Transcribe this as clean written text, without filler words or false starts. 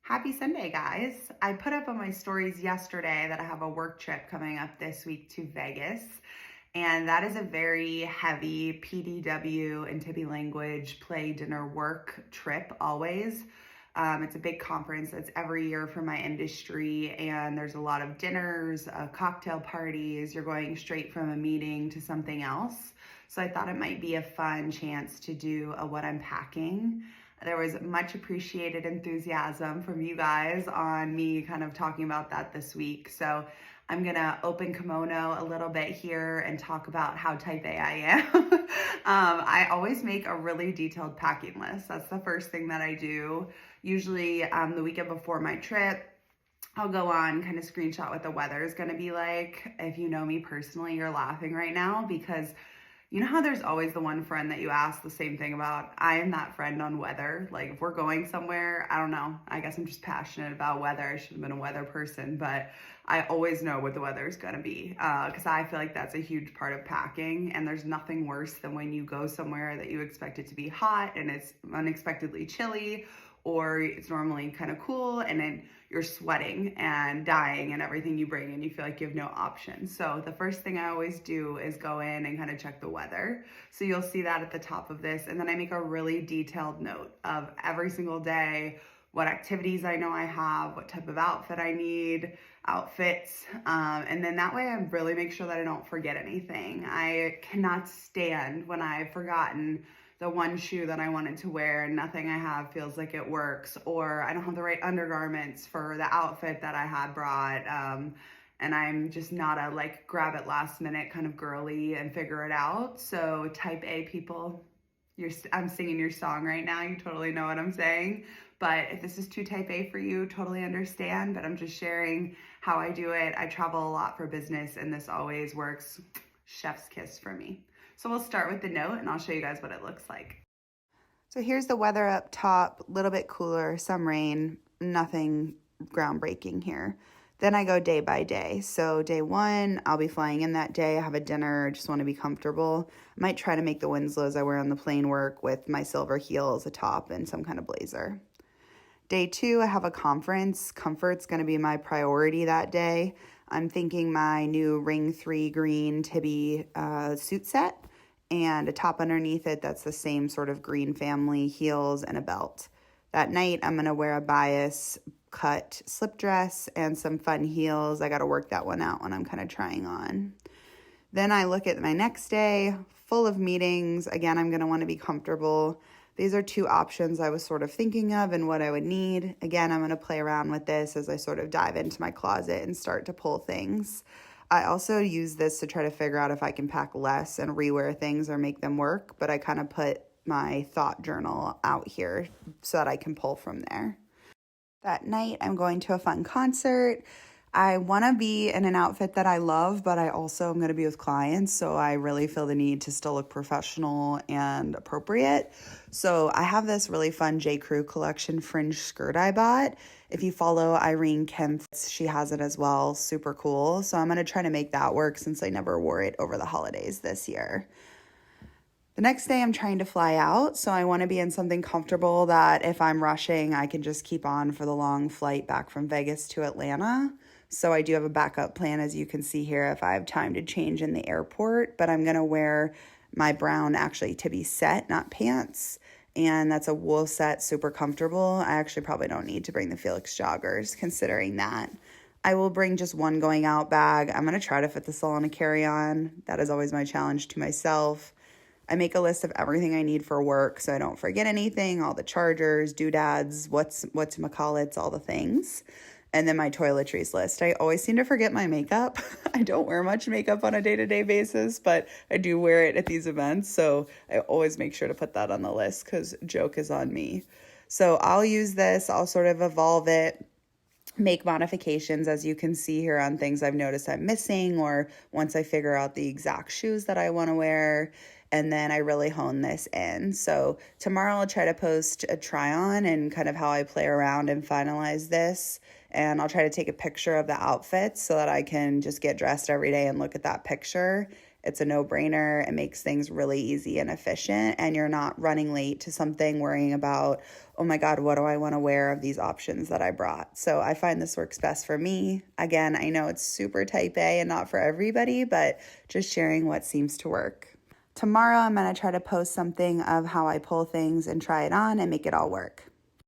Happy Sunday, guys. I put up on my stories yesterday that I have a work trip coming up this week to Vegas. And that is a very heavy PDW and Tippy language play dinner work trip always. It's a big conference that's every year for my industry, and there's a lot of dinners, cocktail parties. You're going straight from a meeting to something else. So I thought it might be a fun chance to do a what I'm packing. There was much appreciated enthusiasm from you guys on me kind of talking about that this week. So I'm gonna open kimono a little bit here and talk about how type A I am. I always make a really detailed packing list. That's the first thing that I do. Usually the weekend before my trip, I'll go on, kind of screenshot what the weather is gonna be like. If you know me personally, you're laughing right now because you know how there's always the one friend that you ask the same thing about? I am that friend on weather. Like if we're going somewhere, I don't know. I guess I'm just passionate about weather. I should have been a weather person, but I always know what the weather is going to be because I feel like that's a huge part of packing. And there's nothing worse than when you go somewhere that you expect it to be hot and it's unexpectedly chilly, or it's normally kind of cool and then you're sweating and dying and everything you bring and you feel like you have no options. So the first thing I always do is go in and kind of check the weather. So you'll see that at the top of this. And then I make a really detailed note of every single day, what activities I know I have, what type of outfit I need, outfits. And then that way I really make sure that I don't forget anything. I cannot stand when I've forgotten the one shoe that I wanted to wear and nothing I have feels like it works, or I don't have the right undergarments for the outfit that I had brought. And I'm just not a like grab it last minute kind of girly and figure it out. So type A people, I'm singing your song right now. You totally know what I'm saying. But if this is too type A for you, totally understand. But I'm just sharing how I do it. I travel a lot for business and this always works. Chef's kiss for me. So we'll start with the note and I'll show you guys what it looks like. So here's the weather up top, a little bit cooler, some rain, nothing groundbreaking here. Then I go day by day. So day one, I'll be flying in that day. I have a dinner, just want to be comfortable. I might try to make the Winslows I wear on the plane work with my silver heels, a top, and some kind of blazer. Day two, I have a conference. Comfort's going to be my priority that day. I'm thinking my new Ring 3 green Tibby suit set and a top underneath it that's the same sort of green family, heels, and a belt. That night, I'm going to wear a bias cut slip dress and some fun heels. I got to work that one out when I'm kind of trying on. Then I look at my next day, full of meetings. Again, I'm going to want to be comfortable. These are two options I was sort of thinking of and what I would need. Again, I'm going to play around with this as I sort of dive into my closet and start to pull things. I also use this to try to figure out if I can pack less and rewear things or make them work, but I kind of put my thought journal out here so that I can pull from there. That night, I'm going to a fun concert. I want to be in an outfit that I love, but I also am going to be with clients, so I really feel the need to still look professional and appropriate. So I have this really fun J. Crew collection fringe skirt I bought. If you follow Irene Kempf, she has it as well. Super cool. So I'm going to try to make that work since I never wore it over the holidays this year. The next day I'm trying to fly out, so I want to be in something comfortable that if I'm rushing, I can just keep on for the long flight back from Vegas to Atlanta. So I do have a backup plan, as you can see here, if I have time to change in the airport, but I'm going to wear my brown, actually, Tibby set, not pants, and that's a wool set, super comfortable. I actually probably don't need to bring the Felix joggers, considering that. I will bring just one going out bag. I'm going to try to fit this all on a carry-on. That is always my challenge to myself. I make a list of everything I need for work so I don't forget anything, all the chargers, doodads, whatchamacallits, all the things. And then my toiletries list. I always seem to forget my makeup. I don't wear much makeup on a day-to-day basis, but I do wear it at these events. So I always make sure to put that on the list because joke is on me. So I'll use this. I'll sort of evolve it, make modifications, as you can see here, on things I've noticed I'm missing, or once I figure out the exact shoes that I want to wear. And then I really hone this in. So tomorrow I'll try to post a try on and kind of how I play around and finalize this. And I'll try to take a picture of the outfits so that I can just get dressed every day and look at that picture. It's a no-brainer. It makes things really easy and efficient, and you're not running late to something worrying about, oh my God, what do I want to wear of these options that I brought? So I find this works best for me. Again, I know it's super type A and not for everybody, but just sharing what seems to work. Tomorrow, I'm going to try to post something of how I pull things and try it on and make it all work.